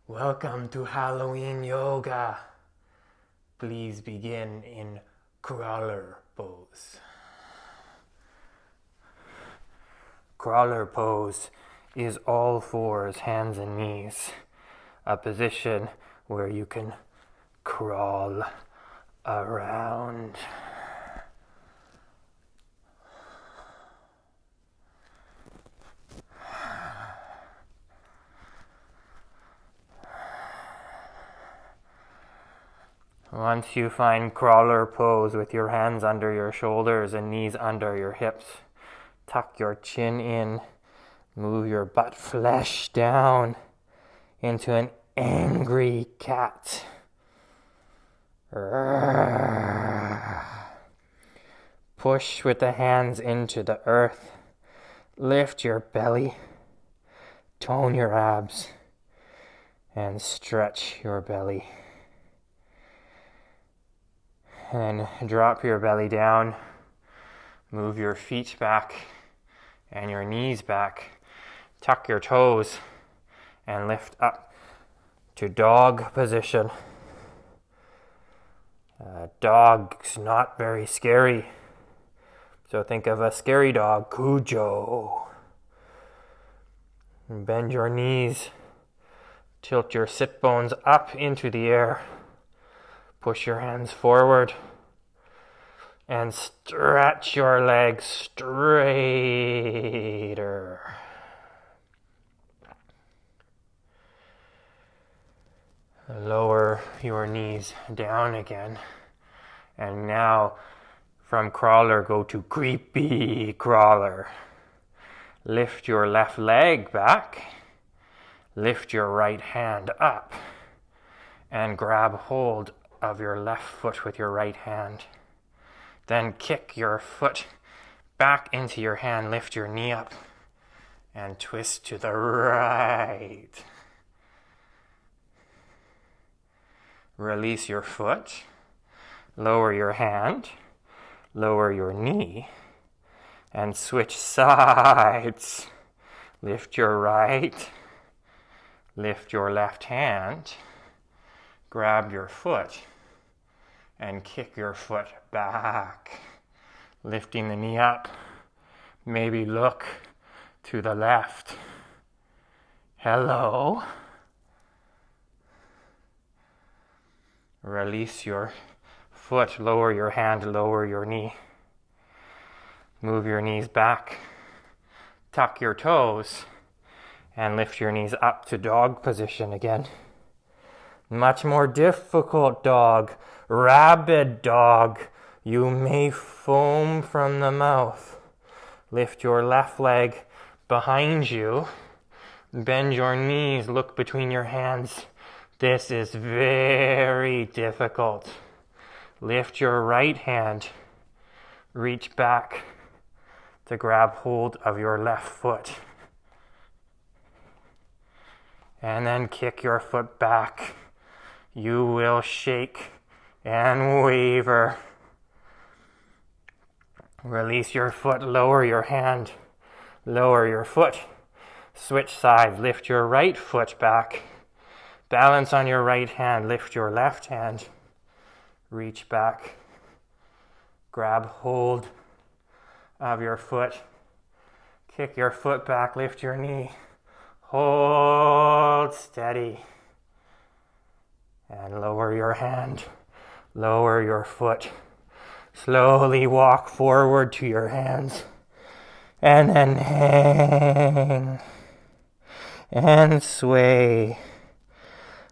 Welcome to Halloween Yoga. Please begin in Crawler Pose. Crawler Pose is all fours, hands and knees. A position where you can crawl around. Once you find crawler pose with your hands under your shoulders and knees under your hips, tuck your chin in, move your butt flesh down into an angry cat. Push with the hands into the earth. Lift your belly, tone your abs, and stretch your belly. And drop your belly down, move your feet back and your knees back, tuck your toes and lift up to dog position. Dog's not very scary, so think of a scary dog, Cujo. Bend your knees, tilt your sit bones up into the air. Push your hands forward and stretch your legs straighter. Lower your knees down again. And now from crawler, go to creepy crawler. Lift your left leg back. Lift your right hand up. And grab hold of your left foot with your right hand. Then kick your foot back into your hand, lift your knee up, and twist to the right. Release your foot, lower your hand, lower your knee, and switch sides. Lift your right, lift your left hand, grab your foot and kick your foot back, lifting the knee up. Maybe look to the left. Hello. Release your foot, lower your hand, lower your knee. Move your knees back, tuck your toes, and lift your knees up to dog position again. Much more difficult dog, rabid dog. You may foam from the mouth. Lift your left leg behind you. Bend your knees, look between your hands. This is very difficult. Lift your right hand. Reach back to grab hold of your left foot. And then kick your foot back. You will shake and waver. Release your foot, lower your hand, lower your foot. Switch sides, lift your right foot back. Balance on your right hand, lift your left hand. Reach back. Grab hold of your foot. Kick your foot back, lift your knee. Hold steady. And lower your hand, lower your foot. Slowly walk forward to your hands. And then hang. And sway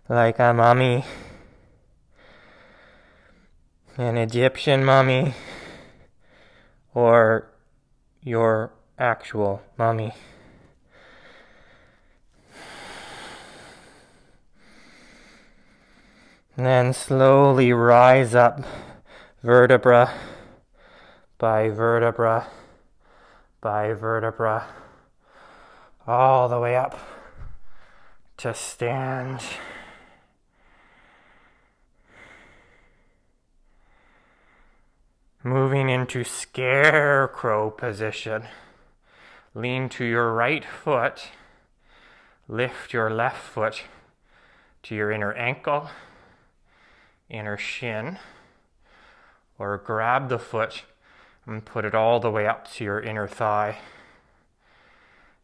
like a mummy. An Egyptian mummy. Or your actual mummy. And then slowly rise up, vertebra by vertebra by vertebra, all the way up to stand. Moving into Scarecrow position. Lean to your right foot, lift your left foot, to your inner ankle, inner shin, or grab the foot and put it all the way up to your inner thigh.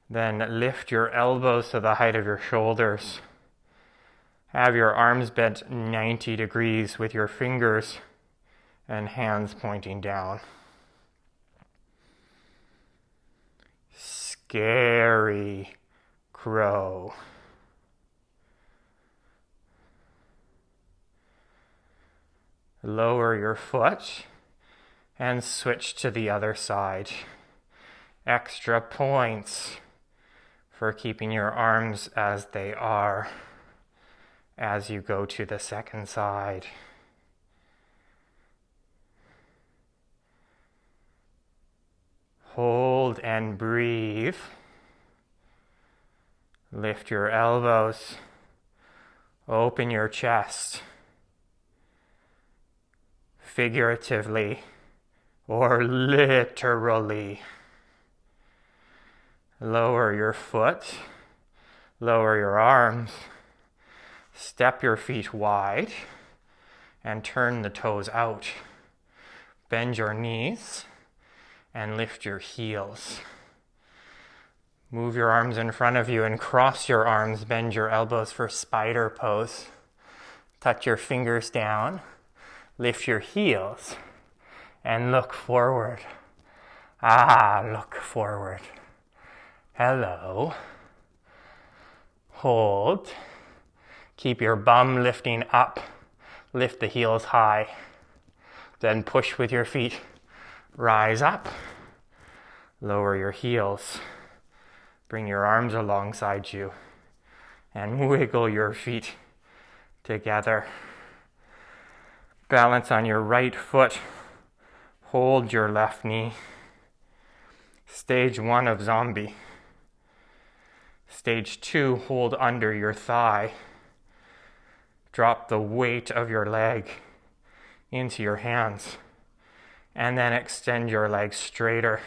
Then lift your elbows to the height of your shoulders. Have your arms bent 90 degrees with your fingers and hands pointing down. Scary crow. Lower your foot and switch to the other side. Extra points for keeping your arms as they are as you go to the second side. Hold and breathe. Lift your elbows. Open your chest. Figuratively or literally. Lower your foot. Lower your arms. Step your feet wide and turn the toes out. Bend your knees and lift your heels. Move your arms in front of you and cross your arms. Bend your elbows for spider pose. Touch your fingers down. Lift your heels and look forward. Look forward. Hello. Hold. Keep your bum lifting up. Lift the heels high. Then push with your feet. Rise up. Lower your heels. Bring your arms alongside you. And wiggle your feet together. Balance on your right foot. Hold your left knee. Stage 1 of zombie. Stage 2, hold under your thigh. Drop the weight of your leg into your hands. And then extend your legs straighter.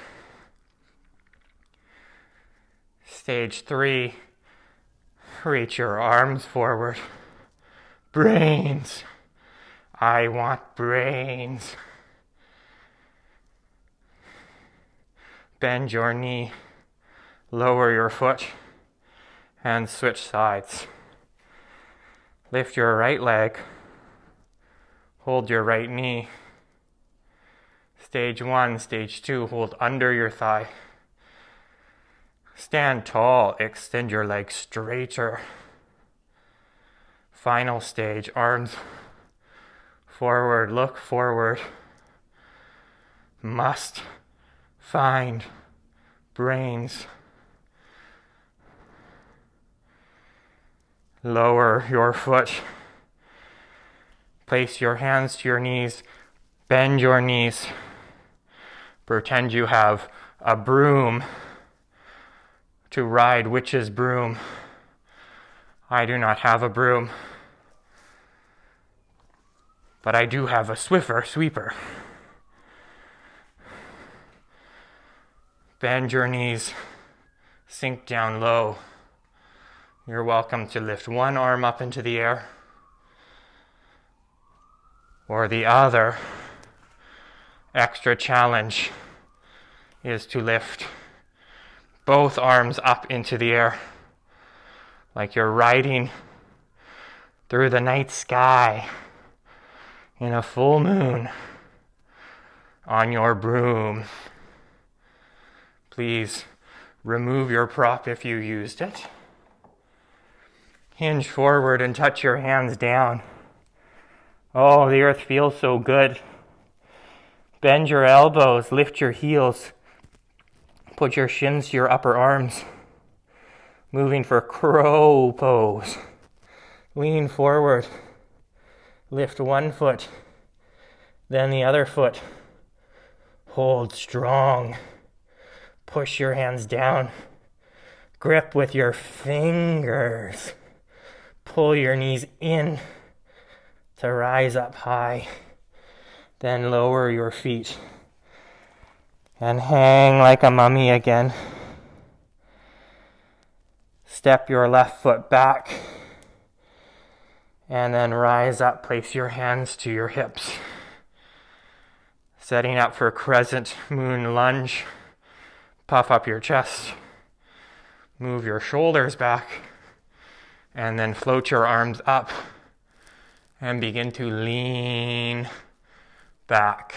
Stage 3, reach your arms forward. Brains. I want brains. Bend your knee. Lower your foot. And switch sides. Lift your right leg. Hold your right knee. Stage 1, stage 2, hold under your thigh. Stand tall, extend your legs straighter. Final stage, arms forward, look forward. Must find brains. Lower your foot. Place your hands to your knees. Bend your knees. Pretend you have a broom to ride witch's broom. I do not have a broom, but I do have a Swiffer sweeper. Bend your knees, sink down low. You're welcome to lift one arm up into the air or the other. Extra challenge is to lift both arms up into the air like you're riding through the night sky in a full moon on your broom. Please remove your prop if you used it. Hinge forward and touch your hands down. Oh, the earth feels so good. Bend your elbows, lift your heels. Put your shins to your upper arms. Moving for crow pose. Lean forward. Lift one foot, then the other foot. Hold strong. Push your hands down. Grip with your fingers. Pull your knees in to rise up high. Then lower your feet and hang like a mummy again. Step your left foot back. And then rise up, place your hands to your hips. Setting up for Crescent Moon Lunge. Puff up your chest. Move your shoulders back. And then float your arms up. And begin to lean back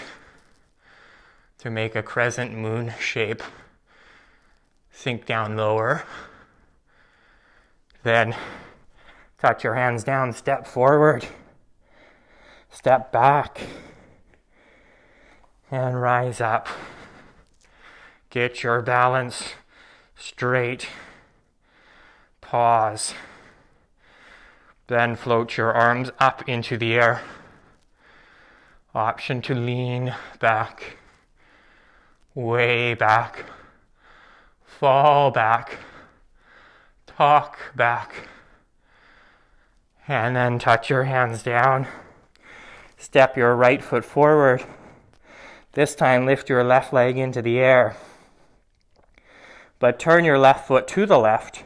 to make a crescent moon shape. Sink down lower. Then touch your hands down, step forward, step back, and rise up. Get your balance straight. Pause. Then float your arms up into the air. Option to lean back, way back, fall back, talk back. And then touch your hands down. Step your right foot forward. This time lift your left leg into the air. But turn your left foot to the left.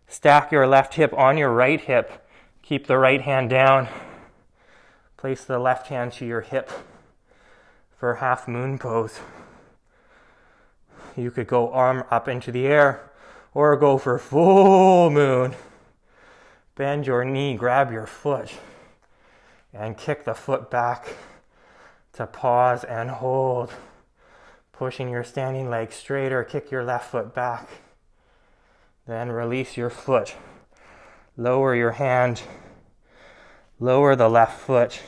Stack your left hip on your right hip. Keep the right hand down. Place the left hand to your hip for half moon pose. You could go arm up into the air or go for full moon. Bend your knee, grab your foot, and kick the foot back to pause and hold. Pushing your standing leg straighter, kick your left foot back. Then release your foot. Lower your hand. Lower the left foot.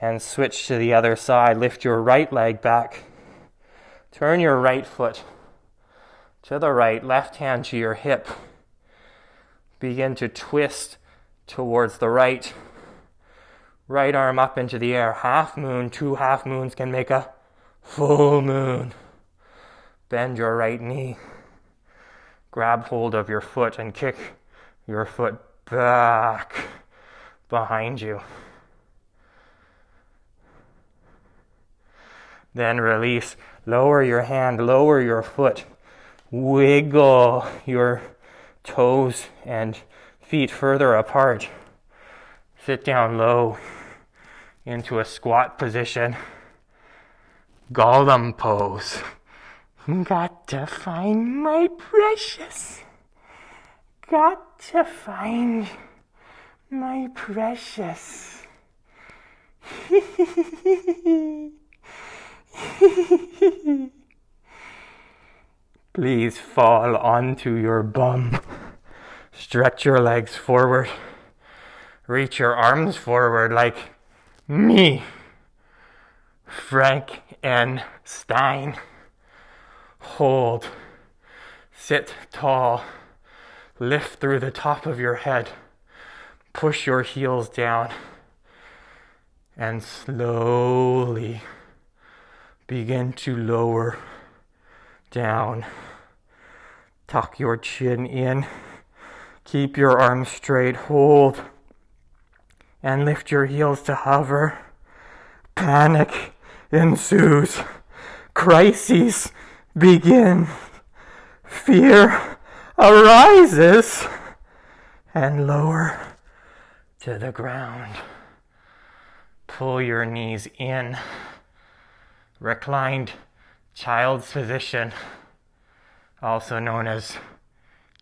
And switch to the other side. Lift your right leg back. Turn your right foot to the right, left hand to your hip. Begin to twist towards the right. Right arm up into the air. Half moon, 2 half moons can make a full moon. Bend your right knee. Grab hold of your foot and kick your foot back behind you. Then release. Lower your hand, lower your foot. Wiggle your toes and feet further apart. Sit down low into a squat position. Golem Pose. Got to find my precious. Got to find my precious. Please fall onto your bum. Stretch your legs forward. Reach your arms forward like me. Frankenstein. Hold. Sit tall. Lift through the top of your head. Push your heels down. And slowly begin to lower down. Tuck your chin in. Keep your arms straight. Hold. And lift your heels to hover. Panic ensues. Crises begin. Fear arises. And lower to the ground. Pull your knees in. Reclined child's position, also known as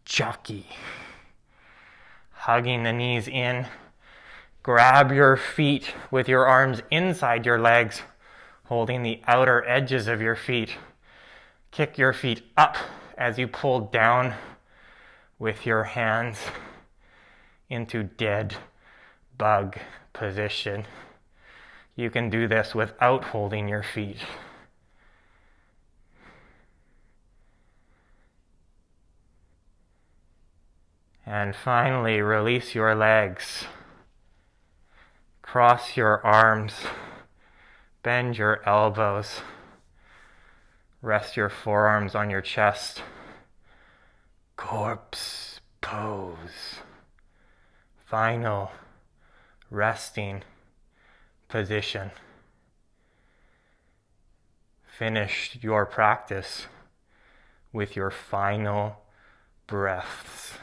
jockey. Hugging the knees in. Grab your feet with your arms inside your legs, holding the outer edges of your feet. Kick your feet up as you pull down with your hands into dead bug position. You can do this without holding your feet. And finally, release your legs. Cross your arms. Bend your elbows. Rest your forearms on your chest. Corpse pose. Final resting position. Finish your practice with your final breaths.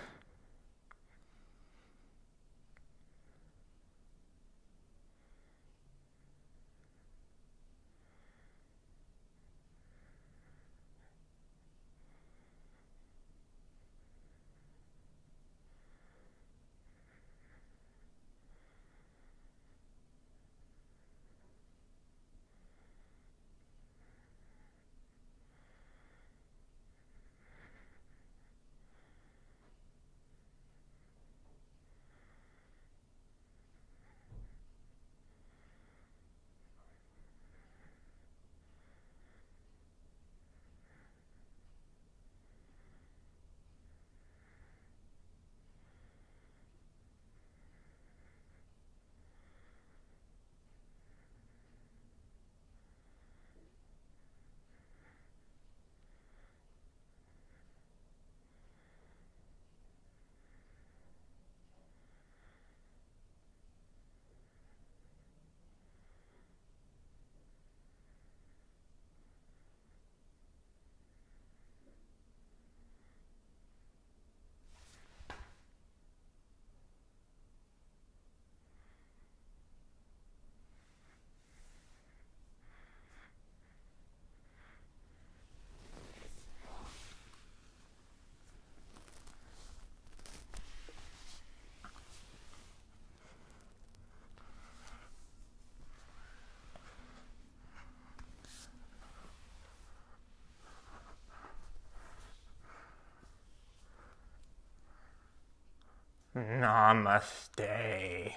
Namaste.